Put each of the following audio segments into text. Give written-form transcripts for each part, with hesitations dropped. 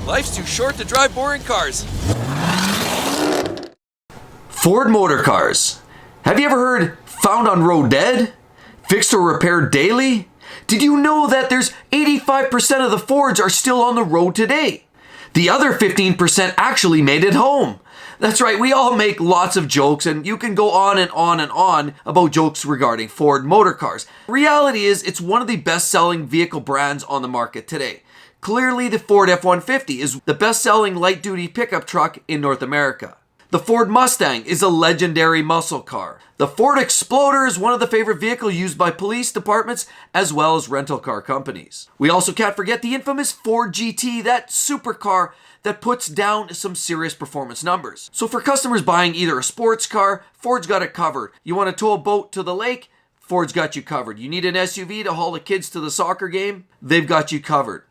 Life's too short to drive boring cars. Ford Motor Cars. Have you ever heard found on road dead? Fixed or repaired daily? Did you know that there's 85% of the Fords are still on the road today? The other 15% actually made it home. That's right, we all make lots of jokes, and you can go on and on and on about jokes regarding Ford Motor Cars. Reality is, it's one of the best-selling vehicle brands on the market today. Clearly, the Ford F-150 is the best-selling light-duty pickup truck in North America. The Ford Mustang is a legendary muscle car. The Ford Exploder is one of the favorite vehicles used by police departments as well as rental car companies. We also can't forget the infamous Ford GT, that supercar that puts down some serious performance numbers. So for customers buying either a sports car, Ford's got it covered. You want to tow a boat to the lake? Ford's got you covered. You need an SUV to haul the kids to the soccer game? They've got you covered.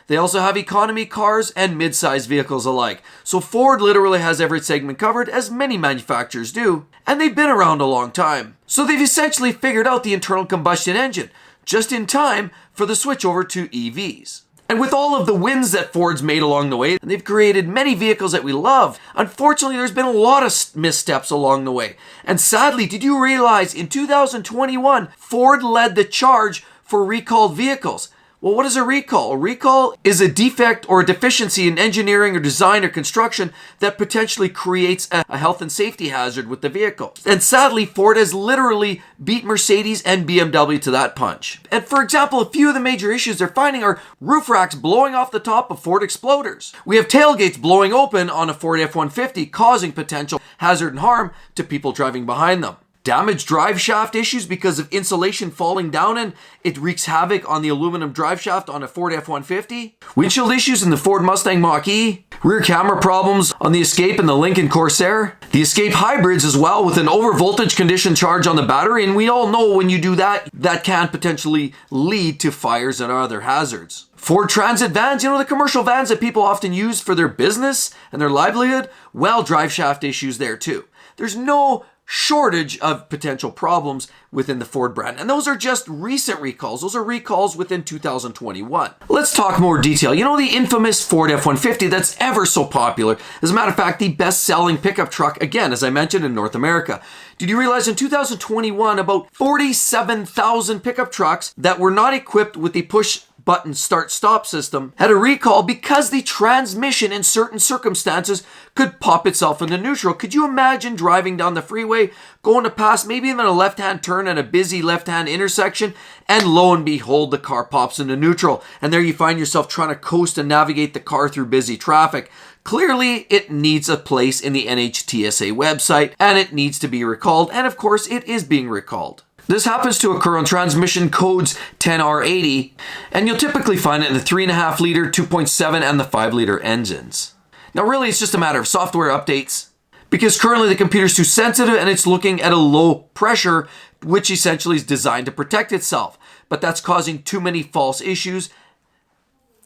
They also have economy cars and mid-sized vehicles alike. So Ford literally has every segment covered, as many manufacturers do, and they've been around a long time. So they've essentially figured out the internal combustion engine, just in time for the switch over to EVs. And with all of the wins that Ford's made along the way, they've created many vehicles that we love. Unfortunately, there's been a lot of missteps along the way. And sadly, did you realize in 2021, Ford led the charge for recalled vehicles? Well, what is a recall? A recall is a defect or a deficiency in engineering or design or construction that potentially creates a health and safety hazard with the vehicle. And sadly, Ford has literally beat Mercedes and BMW to that punch. And for example, a few of the major issues they're finding are roof racks blowing off the top of Ford Exploders. We have tailgates blowing open on a Ford F-150, causing potential hazard and harm to people driving behind them. Damaged drive shaft issues because of insulation falling down, and it wreaks havoc on the aluminum drive shaft on a Ford F-150. Windshield issues in the Ford Mustang Mach-E. Rear camera problems on the Escape and the Lincoln Corsair. The Escape hybrids as well, with an overvoltage condition charge on the battery, and we all know when you do that, that can potentially lead to fires and other hazards. Ford Transit vans, the commercial vans that people often use for their business and their livelihood, well, drive shaft issues there too. There's no shortage of potential problems within the Ford brand. And those are just recent recalls. Those are recalls within 2021. Let's talk more detail. The infamous Ford F-150 that's ever so popular. As a matter of fact, the best-selling pickup truck, again, as I mentioned, in North America. Did you realize in 2021, about 47,000 pickup trucks that were not equipped with the push-button start-stop system had a recall because the transmission in certain circumstances could pop itself into neutral? Could you imagine driving down the freeway, going to pass maybe even a left-hand turn at a busy left-hand intersection, and lo and behold, the car pops into neutral, and there you find yourself trying to coast and navigate the car through busy traffic? Clearly, it needs a place in the NHTSA website, and it needs to be recalled, and of course, it is being recalled. This happens to occur on transmission codes 10R80, and you'll typically find it in the 3.5 liter, 2.7, and the 5 liter engines. Now really, it's just a matter of software updates, because currently the computer's too sensitive and it's looking at a low pressure, which essentially is designed to protect itself. But that's causing too many false issues,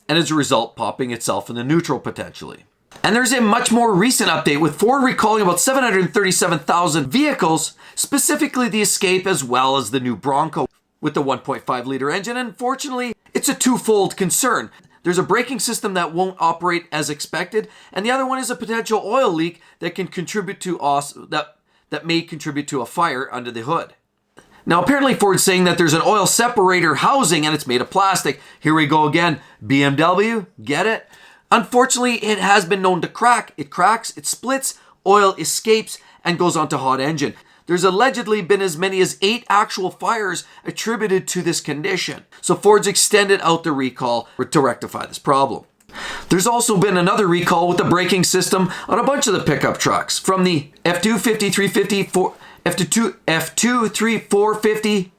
and as a result, popping itself into neutral potentially. And there's a much more recent update with Ford recalling about 737,000 vehicles, specifically the Escape as well as the new Bronco with the 1.5 liter engine. Unfortunately, it's a twofold concern. There's a braking system that won't operate as expected, and the other one is a potential oil leak that can contribute to that may contribute to a fire under the hood. Now, apparently Ford's saying that there's an oil separator housing and it's made of plastic. Here we go again. BMW, get it? Unfortunately, it has been known to crack. It cracks, it splits, oil escapes, and goes onto hot engine. There's allegedly been as many as 8 actual fires attributed to this condition. So Ford's extended out the recall to rectify this problem. There's also been another recall with the braking system on a bunch of the pickup trucks, from the F250, 350, F2, 3, 450,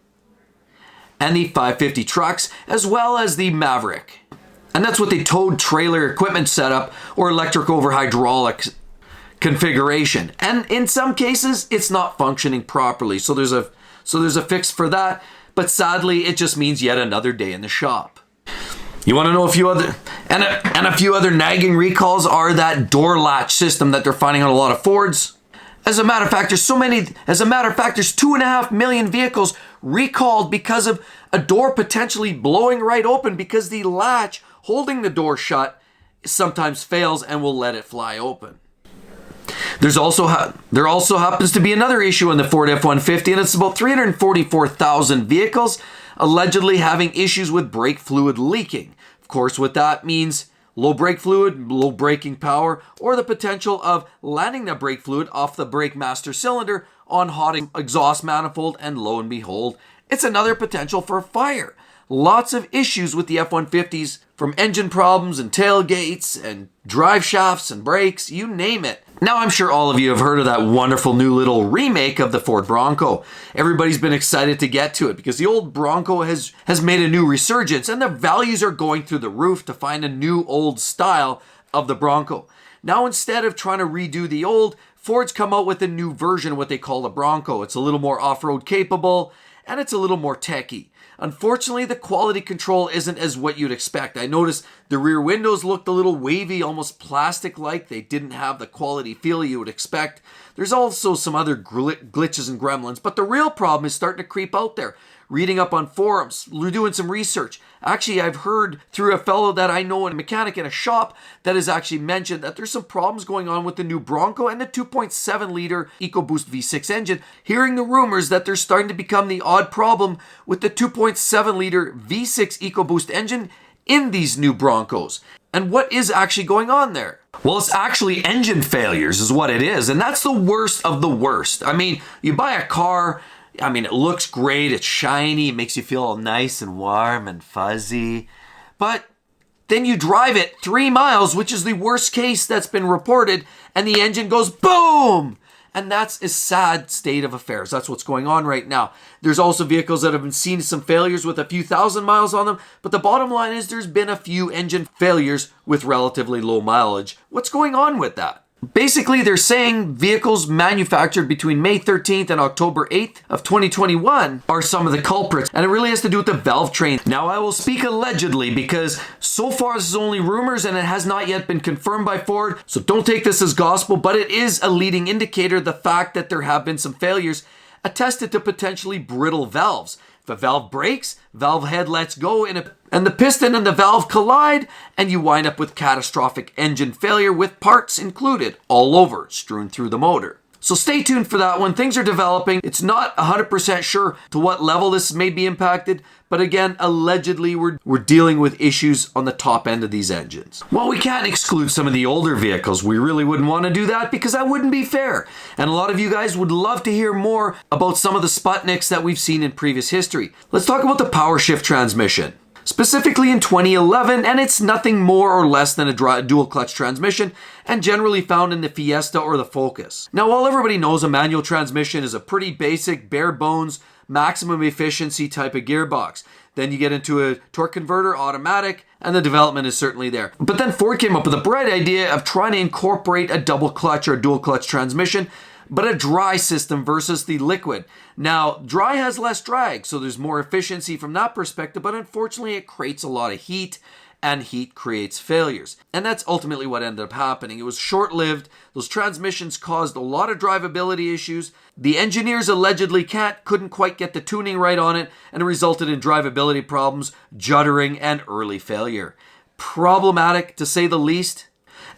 and the 550 trucks, as well as the Maverick. And that's with the towed trailer equipment setup or electric over hydraulics configuration. And in some cases, it's not functioning properly. So there's a fix for that. But sadly, it just means yet another day in the shop. You want to know a few other nagging recalls are that door latch system that they're finding on a lot of Fords. As a matter of fact, there's 2.5 million vehicles recalled because of a door potentially blowing right open because the latch holding the door shut sometimes fails and will let it fly open. There also happens to be another issue in the Ford F-150, and it's about 344,000 vehicles allegedly having issues with brake fluid leaking. Of course, what that means, low brake fluid, low braking power, or the potential of landing the brake fluid off the brake master cylinder on hot exhaust manifold, and lo and behold, it's another potential for fire. Lots of issues with the F-150s, from engine problems and tailgates and drive shafts and brakes, you name it. Now I'm sure all of you have heard of that wonderful new little remake of the Ford Bronco. Everybody's been excited to get to it because the old Bronco has made a new resurgence, and the values are going through the roof to find a new old style of the Bronco. Now instead of trying to redo the old, Ford's come out with a new version of what they call the Bronco. It's a little more off-road capable, and it's a little more techy. Unfortunately, the quality control isn't as what you'd expect. I noticed the rear windows looked a little wavy, almost plastic-like. They didn't have the quality feel you would expect. There's also some other glitches and gremlins, but the real problem is starting to creep out there. Reading up on forums, doing some research. Actually, I've heard through a fellow that I know, a mechanic in a shop, that has actually mentioned that there's some problems going on with the new Bronco and the 2.7-liter EcoBoost V6 engine. Hearing the rumors that there's starting to become the odd problem with the 2.7-liter V6 EcoBoost engine in these new Broncos. And what is actually going on there? Well, it's actually engine failures is what it is. And that's the worst of the worst. I mean, you buy a car, it looks great, it's shiny, it makes you feel all nice and warm and fuzzy. But then you drive it 3 miles, which is the worst case that's been reported, and the engine goes boom! And that's a sad state of affairs. That's what's going on right now. There's also vehicles that have been seeing some failures with a few thousand miles on them, but the bottom line is there's been a few engine failures with relatively low mileage. What's going on with that? Basically, they're saying vehicles manufactured between May 13th and October 8th of 2021 are some of the culprits, and it really has to do with the valve train. Now, I will speak allegedly because so far this is only rumors and it has not yet been confirmed by Ford, so don't take this as gospel, but it is a leading indicator, the fact that there have been some failures attested to potentially brittle valves. If a valve breaks, valve head lets go and the piston and the valve collide, and you wind up with catastrophic engine failure with parts included all over, strewn through the motor. So stay tuned for that one. Things are developing. It's not 100% sure to what level this may be impacted, but again, allegedly we're dealing with issues on the top end of these engines. Well, we can't exclude some of the older vehicles. We really wouldn't want to do that because that wouldn't be fair. And a lot of you guys would love to hear more about some of the Sputniks that we've seen in previous history. Let's talk about the power shift transmission. Specifically in 2011, and it's nothing more or less than a dual clutch transmission, and generally found in the Fiesta or the Focus. Now, while everybody knows a manual transmission is a pretty basic, bare bones, maximum efficiency type of gearbox, then you get into a torque converter, automatic, and the development is certainly there. But then Ford came up with a bright idea of trying to incorporate a double clutch or dual clutch transmission, but a dry system versus the liquid. Now, dry has less drag, so there's more efficiency from that perspective, but unfortunately it creates a lot of heat, and heat creates failures. And that's ultimately what ended up happening. It was short-lived. Those transmissions caused a lot of drivability issues. The engineers allegedly couldn't quite get the tuning right on it, and it resulted in drivability problems, juddering, and early failure. Problematic, to say the least,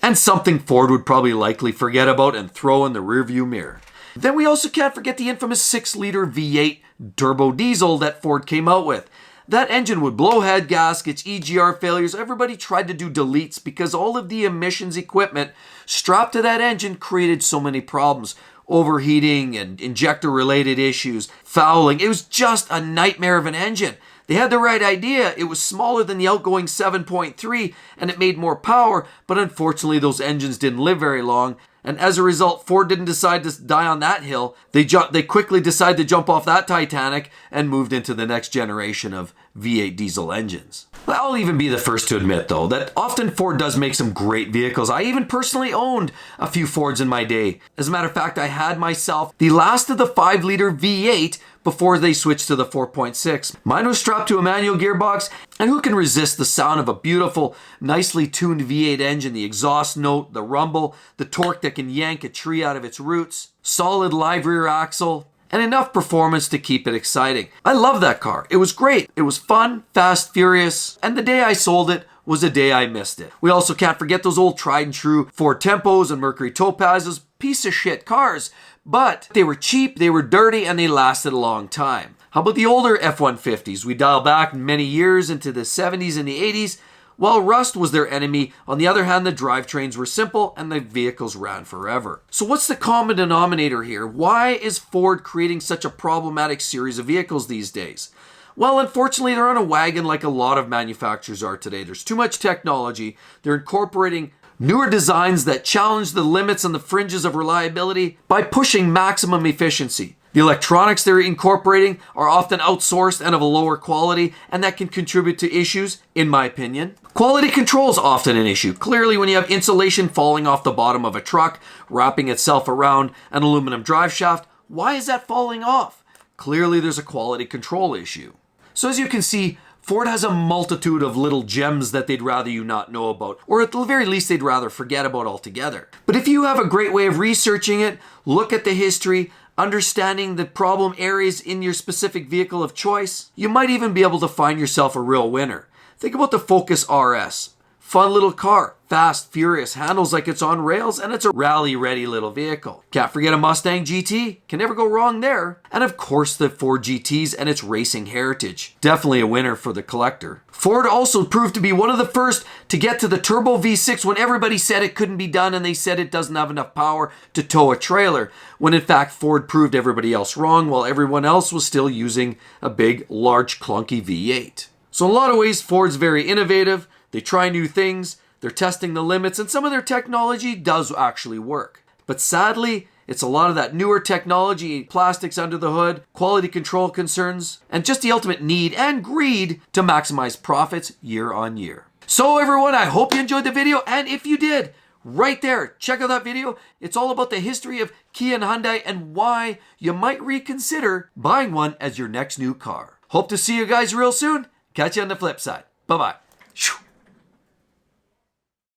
and something Ford would probably likely forget about and throw in the rearview mirror. Then we also can't forget the infamous 6-liter V8 turbo diesel that Ford came out with. That engine would blow head gaskets, EGR failures. Everybody tried to do deletes because all of the emissions equipment strapped to that engine created so many problems. Overheating and injector-related issues, fouling. It was just a nightmare of an engine. They had the right idea. It was smaller than the outgoing 7.3 and it made more power, but unfortunately those engines didn't live very long. And as a result, Ford didn't decide to die on that hill. They quickly decided to jump off that Titanic and moved into the next generation of V8 diesel engines. I'll even be the first to admit, though, that often Ford does make some great vehicles. I even personally owned a few Fords in my day. As a matter of fact, I had myself the last of the 5-liter V8 before they switched to the 4.6. Mine was strapped to a manual gearbox, and who can resist the sound of a beautiful, nicely tuned V8 engine, the exhaust note, the rumble, the torque that can yank a tree out of its roots, solid live rear axle, and enough performance to keep it exciting. I love that car. It was great. It was fun, fast, furious, and the day I sold it was the day I missed it. We also can't forget those old tried and true Ford Tempos and Mercury Topazes, piece of shit cars, but they were cheap, they were dirty, and they lasted a long time. How about the older F-150s? We dial back many years into the 70s and the 80s. While rust was their enemy, on the other hand, the drivetrains were simple and the vehicles ran forever. So what's the common denominator here? Why is Ford creating such a problematic series of vehicles these days? Well, unfortunately, they're on a wagon like a lot of manufacturers are today. There's too much technology. They're incorporating newer designs that challenge the limits and the fringes of reliability by pushing maximum efficiency. The electronics they're incorporating are often outsourced and of a lower quality, and that can contribute to issues, in my opinion. Quality control is often an issue. Clearly, when you have insulation falling off the bottom of a truck, wrapping itself around an aluminum drive shaft, why is that falling off? Clearly, there's a quality control issue. So as you can see, Ford has a multitude of little gems that they'd rather you not know about, or at the very least they'd rather forget about altogether. But if you have a great way of researching it, look at the history, understanding the problem areas in your specific vehicle of choice, you might even be able to find yourself a real winner. Think about the Focus RS. Fun little car, fast, furious, handles like it's on rails, and it's a rally-ready little vehicle. Can't forget a Mustang GT, can never go wrong there. And of course the Ford GTs and its racing heritage. Definitely a winner for the collector. Ford also proved to be one of the first to get to the turbo V6 when everybody said it couldn't be done and they said it doesn't have enough power to tow a trailer, when in fact Ford proved everybody else wrong while everyone else was still using a big, large, clunky V8. So in a lot of ways, Ford's very innovative. They try new things, they're testing the limits, and some of their technology does actually work. But sadly, it's a lot of that newer technology, plastics under the hood, quality control concerns, and just the ultimate need and greed to maximize profits year on year. So everyone, I hope you enjoyed the video, and if you did, right there, check out that video. It's all about the history of Kia and Hyundai and why you might reconsider buying one as your next new car. Hope to see you guys real soon. Catch you on the flip side. Bye-bye.